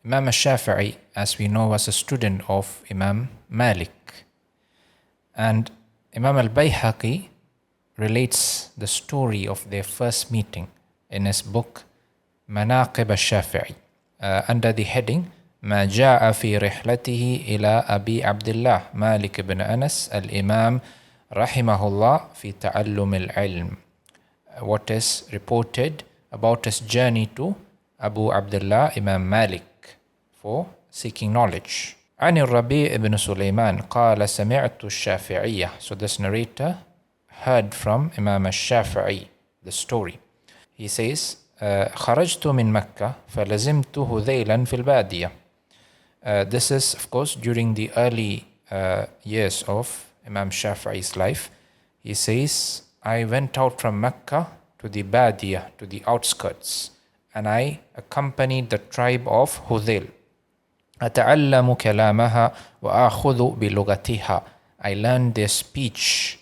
Imam Shafi, as we know, was a student of Imam Malik. And Imam al-Bayhaqi relates the story of their first meeting in his book Manaqib al-Shafi'i under the heading ما جاء في رحلته إلى أبي عبد الله مالك بن أنس الإمام رحمه الله في تعلم العلم. What is reported about his journey to Abu Abdullah Imam Malik for seeking knowledge. عن الربيع بن سليمان قال سمعت الشافعية. So this narrator heard from Imam al-Shafi'i the story. He says خرجت من مكة فلزمت هذيلا في البادية. This is of course during the early years of Imam Shafi'i's life. He says, I went out from Mecca to the Badiyah, to the outskirts, and I accompanied the tribe of Hudayl. أتعلم كلامها وآخذ بلغتها. I learned their speech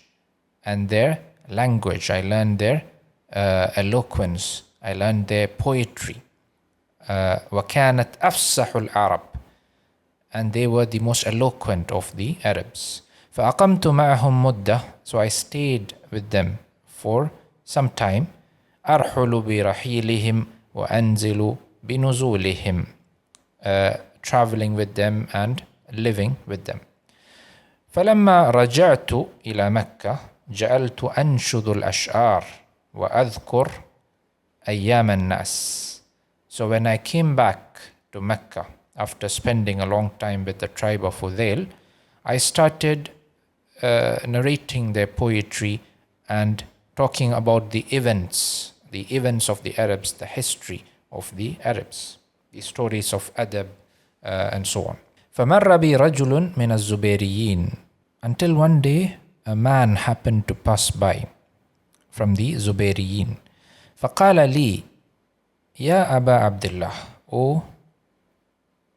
and their language. I learned their eloquence. I learned their poetry. وكانت أفصح العرب. And they were the most eloquent of the Arabs. فأقمت معهم مدة. So I stayed with them for some time. أرحل برحيلهم وأنزل بنزولهم. Traveling with them and living with them. فلما رجعت إلى مكة جعلت أنشد الأشعار وأذكر أيام الناس. So when I came back to Mecca after spending a long time with the tribe of Hudayl, I started narrating their poetry and talking about the events of the Arabs, the history of the Arabs, the stories of adab and so on. فمر بي رجل من الزبيريين. Until one day a man happened to pass by from the Zubayriyin. فقال لي يا أبا عبد الله. O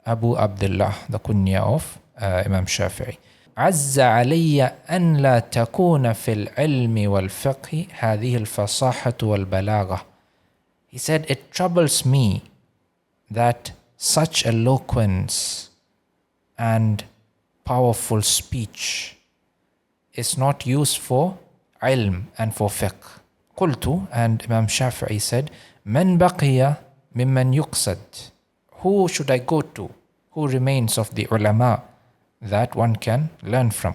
Abu Abdullah, the kunya of Imam Shafi'i. عز علي أن لا تكون في العلم والفقه هذه الفصاحة والبلاغة. He said, it troubles me that such eloquence and powerful speech is not used for ilm and for fiqh. قلت, and Imam Shafi'i said, من بقي ممن يقصد. Who should I go to? Who remains of the ulama that one can learn from?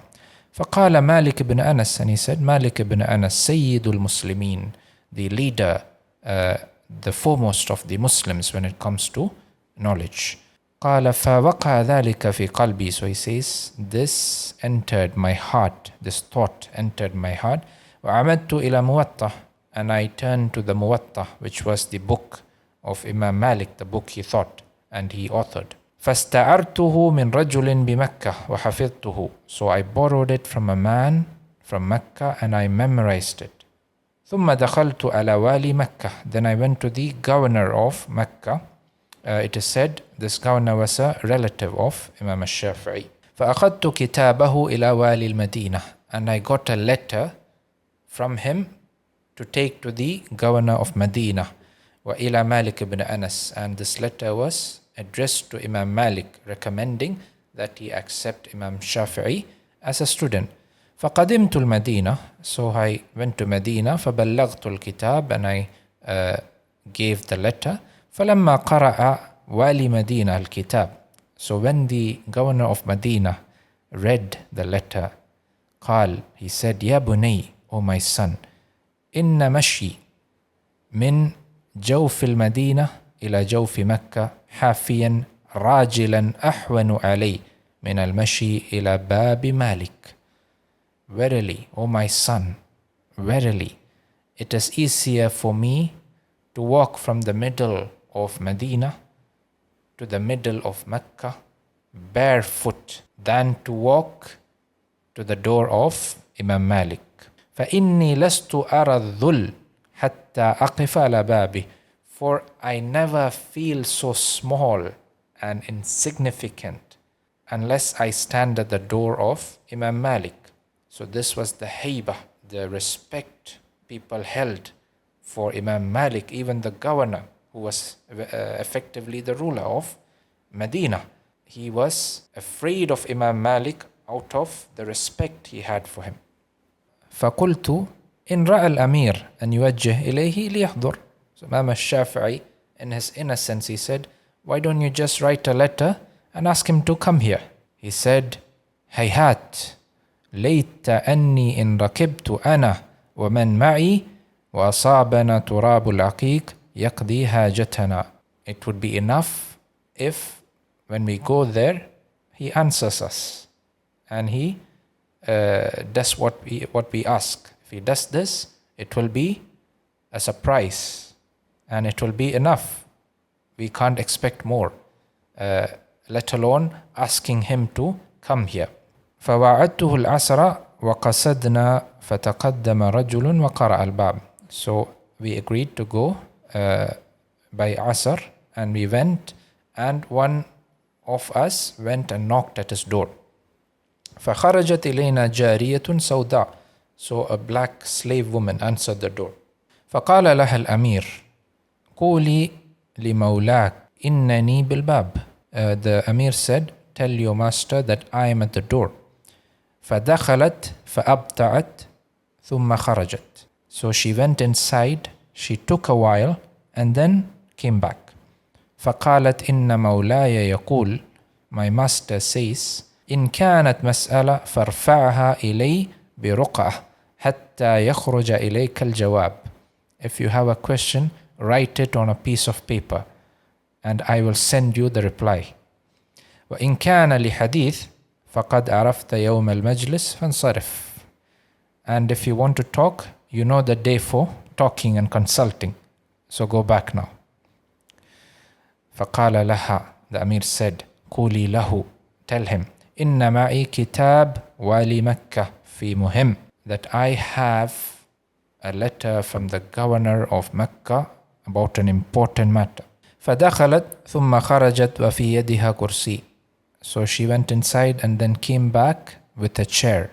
فقال مالك بن أنس. And he said, Malik ibn Anas, سيد المسلمين, the leader, the foremost of the Muslims when it comes to knowledge. قال فوقع ذلك في قلبي. So he says, this entered my heart, this thought entered my heart. وعمدت إلى موطأ. And I turned to the Muwatta, which was the book of Imam Malik, the book he thought and he authored. فاستعرته من رجل بمكة وحفظته. So I borrowed it from a man from Mecca and I memorized it. ثم دخلت على والي مكة. Then I went to the governor of Mecca. It is said this governor was a relative of Imam al-Shafi'i. فأخذت كتابه إلى والي المدينة. And I got a letter from him to take to the governor of Medina. وإلى مالك بن أنس. And this letter was addressed to Imam Malik, recommending that he accept Imam Shafi'i as a student. فقدمت المدينة. So I went to Medina. فبلغت الكتاب. And I gave the letter. فلما قرأ والي مدينة الكتاب. So when the governor of Medina read the letter, قال, he said, يا بني, O my son, إن مشي من جوف المدينة إلى جوف مكة حافيا راجلا أحون علي من المشي إلى باب مالك. Verily, O my son, verily, it is easier for me to walk from the middle of Medina to the middle of Mecca barefoot than to walk to the door of Imam Malik. فإني لست أرى الذل حتى أقف على بابه. For I never feel so small and insignificant unless I stand at the door of Imam Malik. So this was the haybah, the respect people held for Imam Malik, even the governor who was effectively the ruler of Medina. He was afraid of Imam Malik out of the respect he had for him. فقلت إن رأى الأمير أن يوجه إليه ليحضر. So Imam Shafi, in his innocence, he said, why don't you just write a letter and ask him to come here? He said, هيهات ليت أني إن ركبت أنا ومن معي وأصابنا تراب العقيق يقضي حاجتنا. It would be enough if when we go there, he answers us and he does what we ask. If he does this, it will be a surprise and it will be enough. We can't expect more, let alone asking him to come here. فوعدته العصر وقصدنا فتقدم رجل وقرأ الباب. So we agreed to go by Asr, and we went, and one of us went and knocked at his door. فخرجت إلينا جارية سوداء. So a black slave woman answered the door. فقال لها الأمير قولي لمولاك إنني بالباب. The Amir said, tell your master that I am at the door. فدخلت فأبطأت ثم خرجت. So she went inside, she took a while and then came back. فقالت إن مولاي يقول, my master says, إن كانت مسألة فارفعها إلي برقعة حتى يخرج إليك الجواب. If you have a question, write it on a piece of paper and I will send you the reply. وإن كان لحديث فقد عرفت يوم المجلس فانصرف. And if you want to talk, you know the day for talking and consulting. So go back now. فقال لها, the Amir said, قولي له, tell him, إن معي كتاب والي مكة في مهم, that I have a letter from the governor of Mecca about an important matter. فدخلت ثم خرجت وفي يدها كرسي. So she went inside and then came back with a chair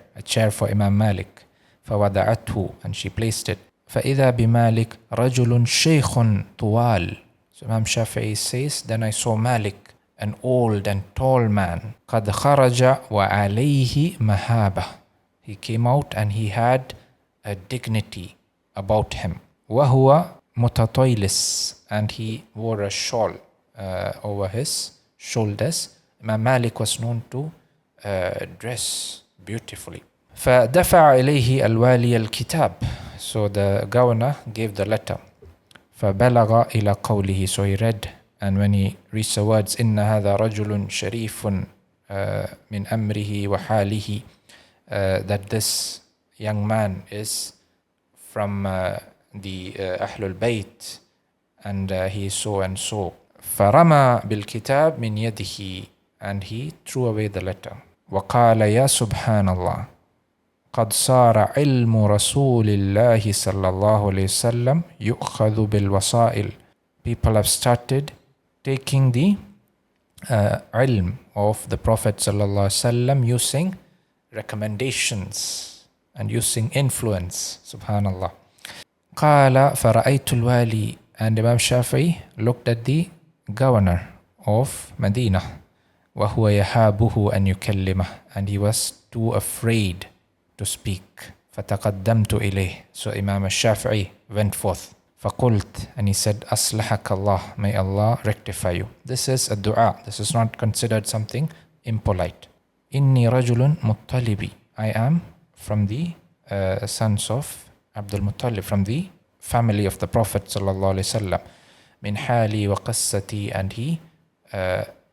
for Imam Malik. فوضعته, and she placed it. فإذا بمالك رجل شيخ طوال. So Imam Shafi says, then I saw Malik, an old and tall man. قد خرج وعليه مهابة. He came out and he had a dignity about him. وهو متطيلس, and he wore a shawl over his shoulders. Imam Malik was known to dress beautifully. فدفع إليه الوالي الكتاب. So the governor gave the letter. فبلغ إلى قوله. So he read, and when he reached the words إن هذا رجل شريف من أمره وحاله, that this young man is from the Ahlul Bayt and he is so and so. فرمى بالكتاب من يده, and he threw away the letter. وقال يا سبحان الله قد صار علم رسول الله صلى الله عليه وسلم يؤخذ بالوسائل. People have started taking the ilm of the Prophet صلى الله عليه وسلم using recommendations and using influence. Subhanallah. قال فرأيت الوالي, and Imam Shafi looked at the governor of Medina. وهو يهابه أن يكلمه, and he was too afraid to speak. فتقدمت إليه. So Imam Shafi went forth. فقلت, and he said, أصلحك الله, may Allah rectify you. This is a dua. This is not considered something impolite. إني رجل مطلبي. I am from the sons of Abdul Muttalib, from the family of the Prophet sallallahu alaihi wasallam. من حالي وقصتي, and he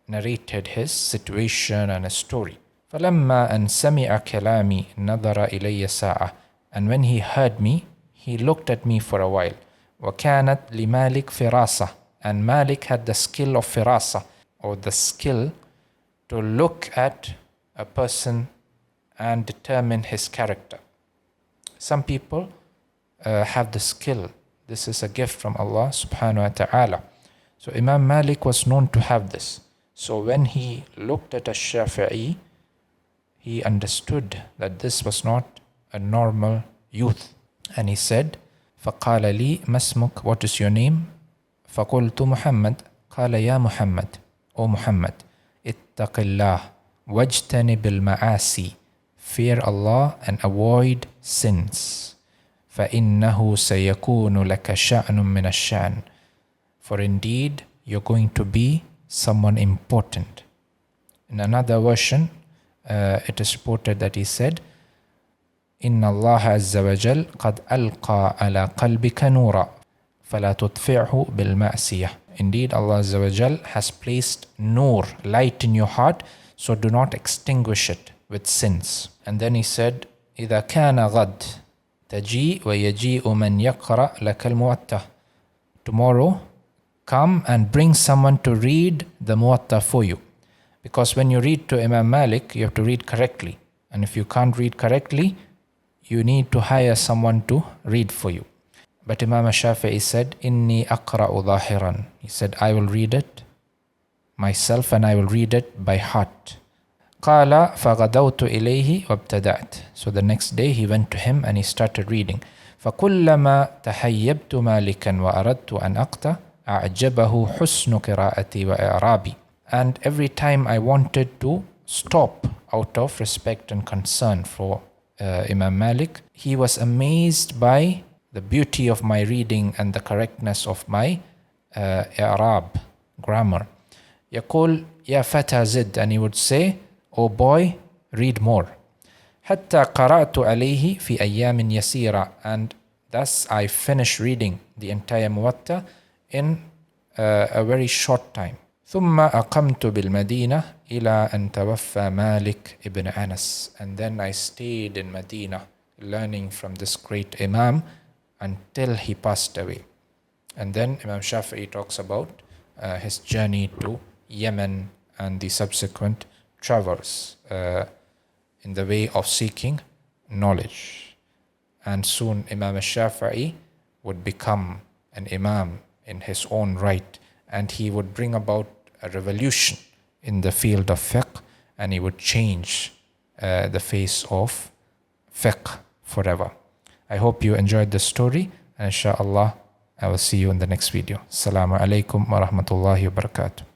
narrated his situation and his story. فلما أن سمع كلامي نظر إلي ساعة, and when he heard me, he looked at me for a while. وكانت لمالك فراسة, and Malik had the skill of firasa, or the skill to look at a person and determine his character. Some people have the skill. This is a gift from Allah subhanahu wa ta'ala. So Imam Malik was known to have this. So when he looked at al-Shafi'i, he understood that this was not a normal youth. And he said, فَقَالَ لِي مَسْمُكَ, what is your name? فَقُلْتُ مُحَمَّد. قَالَ يَا مُحَمَّد O Muhammad, ittaqillah wajtanib al-ma'asi, fear Allah and avoid sins. فَإِنَّهُ سَيَكُونُ لَكَ شَأْنٌ مِّنَ الشَّأْنِ, for indeed you're going to be someone important. In another version, it is reported that he said, إِنَّ اللَّهَ عَزَّ وَجَلَّ قَدْ أَلْقَى عَلَى قَلْبِكَ نُورًا فَلَا تُطْفِعْهُ بِالْمَعْصِيَةِ. Indeed, Allah Azza wa Jal has placed nur, light in your heart, so do not extinguish it with sins. And then he said, إِذَا كَانَ غَدْ تَجِيء وَيَجِيءُ مَنْ يَقْرَأْ لَكَ الْمُوَتَّةِ. Tomorrow, come and bring someone to read the Muwatta for you. Because when you read to Imam Malik, you have to read correctly. And if you can't read correctly, you need to hire someone to read for you. But Imam Shafi said, Inni aqra'u dhahiran. He said, I will read it myself and I will read it by heart. قال فغدوت إليه وابتدأت. So the next day he went to him and he started reading. فكلما تحيبت مالكا وأردت أن أقطع أعجبه حسن قراءتي وإعرابي. And every time I wanted to stop out of respect and concern for Imam Malik, he was amazed by the beauty of my reading and the correctness of my i'rab, grammar. يقول يا فتى زد, and he would say, oh boy, read more. حتى قرأت عليه في أيام يسيرة, and thus I finished reading the entire Muwatta in a very short time. ثم أقمت بالمدينة إلى أن توفى مالك ibn Anas, and then I stayed in Medina learning from this great Imam until he passed away. And then Imam Shafi talks about his journey to Yemen and the subsequent travels in the way of seeking knowledge. And soon Imam Shafi would become an Imam in his own right, and he would bring about a revolution in the field of fiqh, and he would change the face of fiqh forever. I hope you enjoyed the story, and inshallah I will see you in the next video. Assalamu alaikum wa rahmatullahi wa barakatuh.